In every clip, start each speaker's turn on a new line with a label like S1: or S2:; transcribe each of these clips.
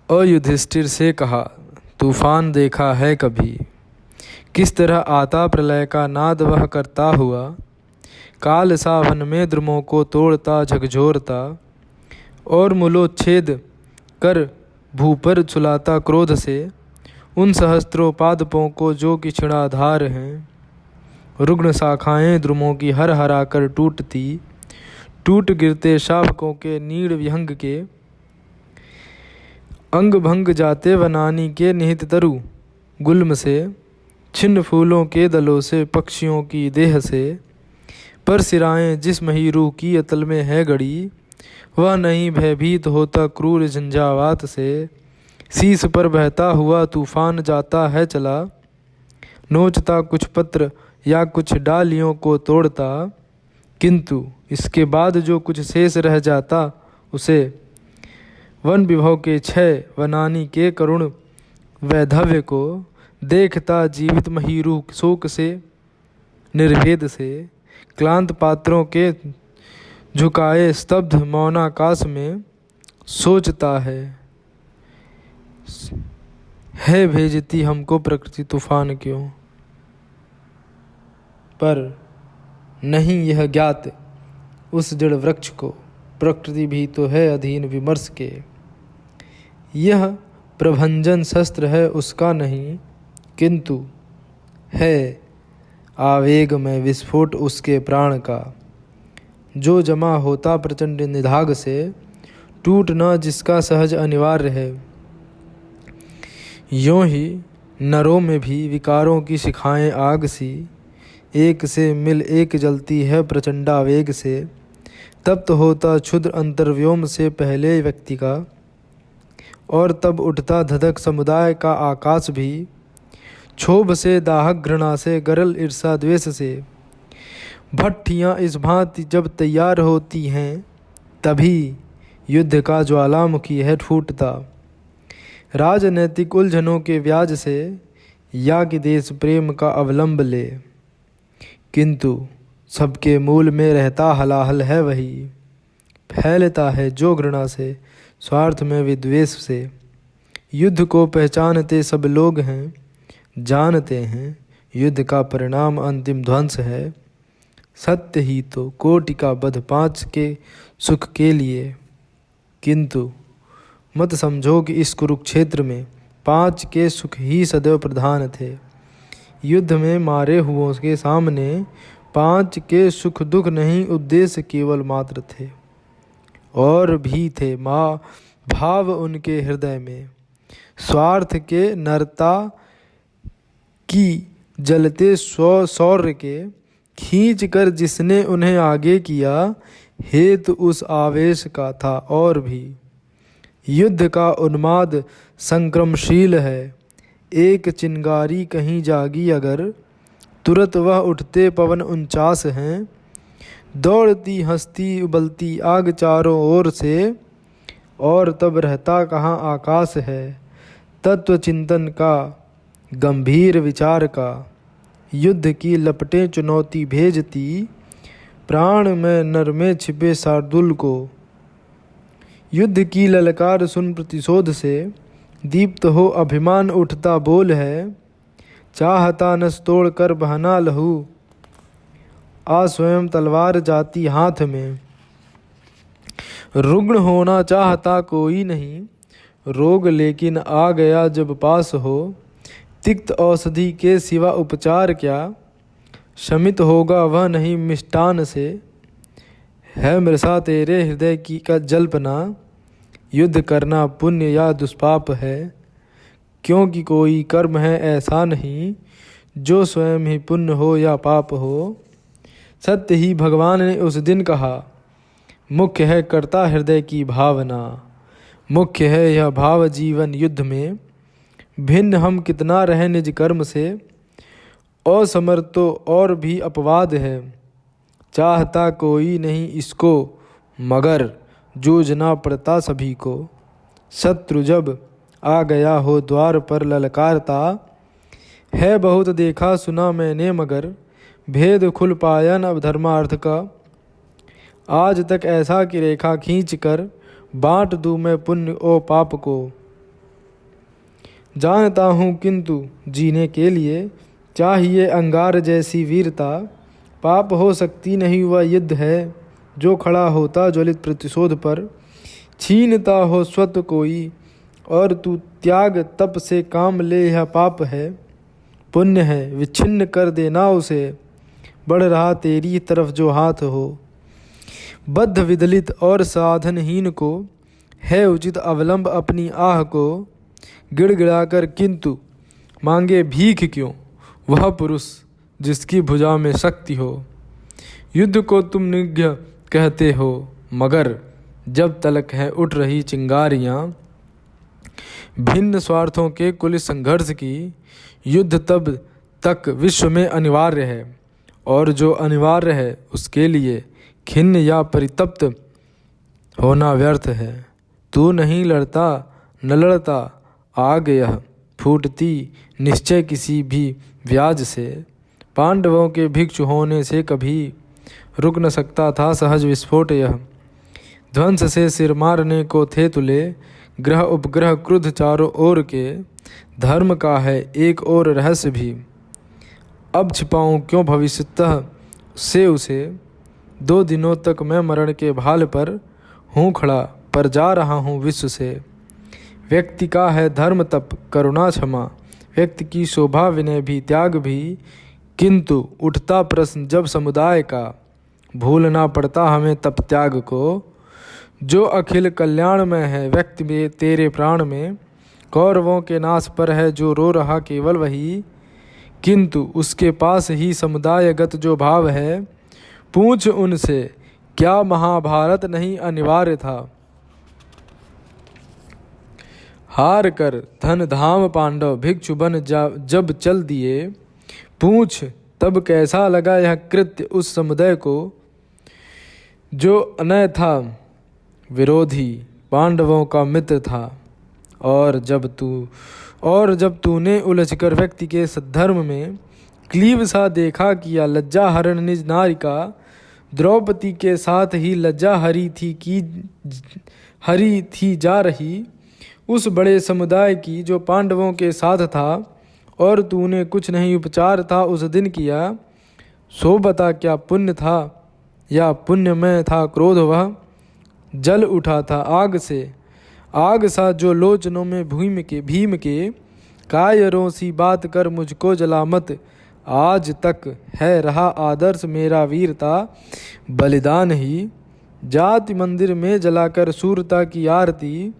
S1: और युधिष्ठिर से कहा, तूफान देखा है कभी? किस तरह आता प्रलय का नाद वह करता हुआ, काल सा वन में द्रुमों को तोड़ता झकझोरता, और मूलोच्छेद कर भू पर सुलाता क्रोध से उन सहस्त्रों पादपों को जो कि क्षीणाधार हैं। रुग्ण शाखाएं द्रुमों की हर हरा कर टूटती, टूट गिरते शावकों के नीड़ विहंग के, अंग भंग जाते वनानी के निहित तरु गुल्म से, छिन्न फूलों के दलों से पक्षियों की देह से, पर सिराएं जिस महीरू की अतल में है गड़ी, वह नहीं भयभीत होता क्रूर झंझावात से। शीस पर बहता हुआ तूफान जाता है चला, नोचता कुछ पत्र या कुछ डालियों को तोड़ता, किंतु इसके बाद जो कुछ शेष रह जाता उसे वन विभव के क्षय वनानी के करुण वैधव्य को देखता जीवित महीरू शोक से निर्भेद से, क्लांत पात्रों के झुकाए स्तब्ध मौनाकाश में सोचता है भेजती हमको प्रकृति तूफान क्यों? पर नहीं यह ज्ञात उस जड़ वृक्ष को, प्रकृति भी तो है अधीन विमर्श के। यह प्रभंजन शस्त्र है उसका नहीं, किंतु है आवेग में विस्फोट उसके प्राण का, जो जमा होता प्रचंड निधाग से, टूट न जिसका सहज अनिवार्य है। यों ही नरों में भी विकारों की शिखाएं आग सी, एक से मिल एक जलती है प्रचंडावेग से। तप्त होता क्षुद्र अंतर्व्योम से पहले व्यक्ति का, और तब उठता धधक समुदाय का आकाश भी, क्षोभ से दाहक घृणा से गरल ईर्षा द्वेष से। भट्ठियाँ इस भांति जब तैयार होती हैं, तभी युद्ध का ज्वालामुखी है फूटता। राजनैतिक उलझनों के व्याज से या कि देश प्रेम का अवलंब ले, किंतु सबके मूल में रहता हलाहल है वही। फैलता है जो घृणा से, स्वार्थ में विद्वेष से। युद्ध को पहचानते सब लोग हैं, जानते हैं युद्ध का परिणाम अंतिम ध्वंस है। सत्य ही तो कोटि का बध पांच के सुख के लिए, किंतु मत समझो कि इस कुरुक्षेत्र में पांच के सुख ही सदैव प्रधान थे। युद्ध में मारे हुओं के सामने पांच के सुख दुख नहीं, उद्देश्य केवल मात्र थे। और भी थे माँ भाव उनके हृदय में, स्वार्थ के नरता की जलते शौर्य के, खींच कर जिसने उन्हें आगे किया, हेतु उस आवेश का था। और भी युद्ध का उन्माद संक्रमशील है, एक चिंगारी कहीं जागी अगर, तुरंत वह उठते पवन 49 हैं। दौड़ती हंसती उबलती आग चारों ओर से, और तब रहता कहाँ आकाश है। तत्व चिंतन का, गंभीर विचार का, युद्ध की लपटें चुनौती भेजती, प्राण में नर में छिपे शार्दुल को। युद्ध की ललकार सुन प्रतिशोध से, दीप्त हो अभिमान उठता बोल है। चाहता नस तोड़ कर बहना लहू, आ स्वयं तलवार जाती हाथ में। रुग्ण होना चाहता कोई नहीं, रोग लेकिन आ गया जब पास हो। तिक्त औषधि के सिवा उपचार क्या, शमित होगा वह नहीं मिष्टान से। है मृषा तेरे हृदय की का जल्पना, युद्ध करना पुण्य या दुष्पाप है। क्योंकि कोई कर्म है ऐसा नहीं, जो स्वयं ही पुण्य हो या पाप हो। सत्य ही भगवान ने उस दिन कहा, मुख्य है कर्ता हृदय की भावना। मुख्य है यह भाव जीवन युद्ध में, भिन्न हम कितना रहे निज कर्म से। असमर्थ तो और भी अपवाद है, चाहता कोई नहीं इसको, मगर जूझना पड़ता सभी को। शत्रु जब आ गया हो द्वार पर ललकारता, है बहुत देखा सुना मैंने मगर, भेद खुल पाया न धर्मार्थ का। आज तक ऐसा कि रेखा खींच कर, बांट दूँ मैं पुण्य ओ पाप को। जानता हूँ किंतु जीने के लिए चाहिए अंगार जैसी वीरता। पाप हो सकती नहीं वह युद्ध है जो खड़ा होता ज्वलित प्रतिशोध पर। छीनता हो स्वत्व कोई और तू त्याग तप से काम ले, यह पाप है पुण्य है विच्छिन्न कर देना उसे। बढ़ रहा तेरी तरफ जो हाथ हो, बद्ध विदलित और साधनहीन को है उचित अवलंब अपनी आह को। गिड़गिड़ाकर किंतु मांगे भीख क्यों वह पुरुष जिसकी भुजा में शक्ति हो। युद्ध को तुम निग्रह कहते हो मगर जब तलक है उठ रही चिंगारियाँ भिन्न स्वार्थों के कुल संघर्ष की। युद्ध तब तक विश्व में अनिवार्य है और जो अनिवार्य है उसके लिए खिन्न या परितप्त होना व्यर्थ है। तू नहीं लड़ता न लड़ता आग यह फूटती निश्चय किसी भी व्याज से। पांडवों के भिक्षु होने से कभी रुक न सकता था सहज विस्फोट यह। ध्वंस से सिर मारने को थे तुले ग्रह उपग्रह क्रुद्ध चारों ओर के। धर्म का है एक और रहस्य भी अब छिपाऊं क्यों भविष्यतः से उसे। 2 दिनों तक मैं मरण के भाल पर हूँ खड़ा पर जा रहा हूँ विश्व से। व्यक्ति का है धर्म तप करुणा क्षमा व्यक्ति की शोभा विनय भी त्याग भी। किंतु उठता प्रश्न जब समुदाय का भूलना पड़ता हमें तप त्याग को। जो अखिल कल्याण में है व्यक्ति में तेरे प्राण में। कौरवों के नाश पर है जो रो रहा केवल वही। किंतु उसके पास ही समुदायगत जो भाव है। पूछ उनसे क्या महाभारत नहीं अनिवार्य था। हार कर धन धाम पांडव भिक्षु बन जब चल दिए। पूछ तब कैसा लगा यह कृत्य उस समुदाय को जो अन्यथा विरोधी पांडवों का मित्र था। और जब तूने उलझकर व्यक्ति के सद्धर्म में क्लीब सा देखा किया लज्जा हरण निज नारी का। द्रौपदी के साथ ही लज्जा हरी थी जा रही उस बड़े समुदाय की जो पांडवों के साथ था। और तूने कुछ नहीं उपचार था उस दिन किया। सो बता क्या पुण्य था या पुण्यमय था क्रोध वह। जल उठा था आग से आग सा जो लोचनों में भीम के। कायरों सी बात कर मुझको जला मत। आज तक है रहा आदर्श मेरा वीरता बलिदान ही। जाति मंदिर में जलाकर सूरता की आरती।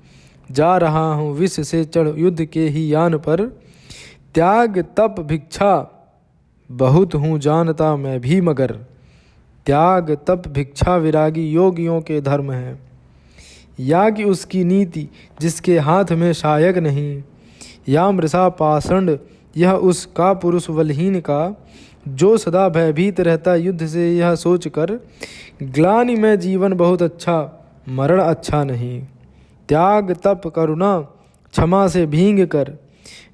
S1: जा रहा हूँ विष से चढ़ युद्ध के ही यान पर। त्याग तप भिक्षा बहुत हूँ जानता मैं भी मगर। त्याग तप भिक्षा विरागी योगियों के धर्म है। या कि उसकी नीति जिसके हाथ में शायक नहीं। या मृषा पाषंड यह उसका पुरुष बलहीन का। जो सदा भयभीत रहता युद्ध से यह सोचकर। ग्लानि में जीवन बहुत अच्छा मरण अच्छा नहीं। त्याग तप करुणा क्षमा से भींग कर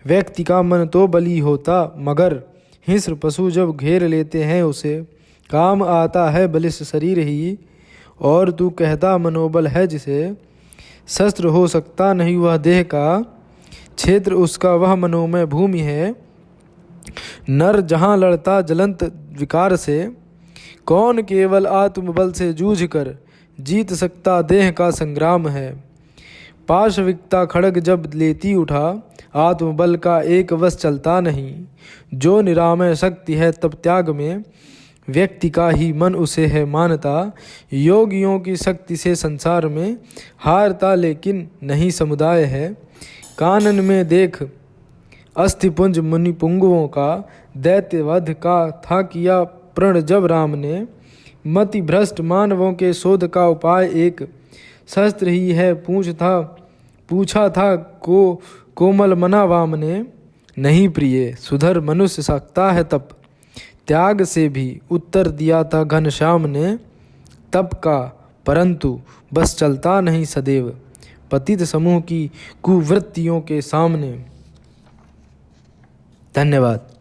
S1: व्यक्ति का मन तो बली होता मगर। हिंस्र पशु जब घेर लेते हैं उसे काम आता है बलिष्ठ शरीर ही। और तू कहता मनोबल है जिसे शस्त्र हो सकता नहीं वह देह का। क्षेत्र उसका वह मनोमय भूमि है। नर जहाँ लड़ता ज्वलंत विकार से। कौन केवल आत्मबल से जूझ कर जीत सकता देह का संग्राम है। पाशविकता खड़ग जब लेती उठा आत्मबल का एक वश चलता नहीं। जो निरामय शक्ति है तब त्याग में व्यक्ति का ही मन उसे है मानता। योगियों की शक्ति से संसार में हारता लेकिन नहीं समुदाय है। कानन में देख अस्थिपुंज मुनि पुंगुओं का। दैत्यवध का था किया प्रण जब राम ने। मति भ्रष्ट मानवों के शोध का उपाय एक शस्त्र ही है। पूछा था कोमल मना वाम ने। नहीं प्रिय सुधर मनुष्य सकता है तप। त्याग से भी उत्तर दिया था घनश्याम ने। तप का परंतु बस चलता नहीं सदैव पतित समूह की कुवृत्तियों के सामने। धन्यवाद।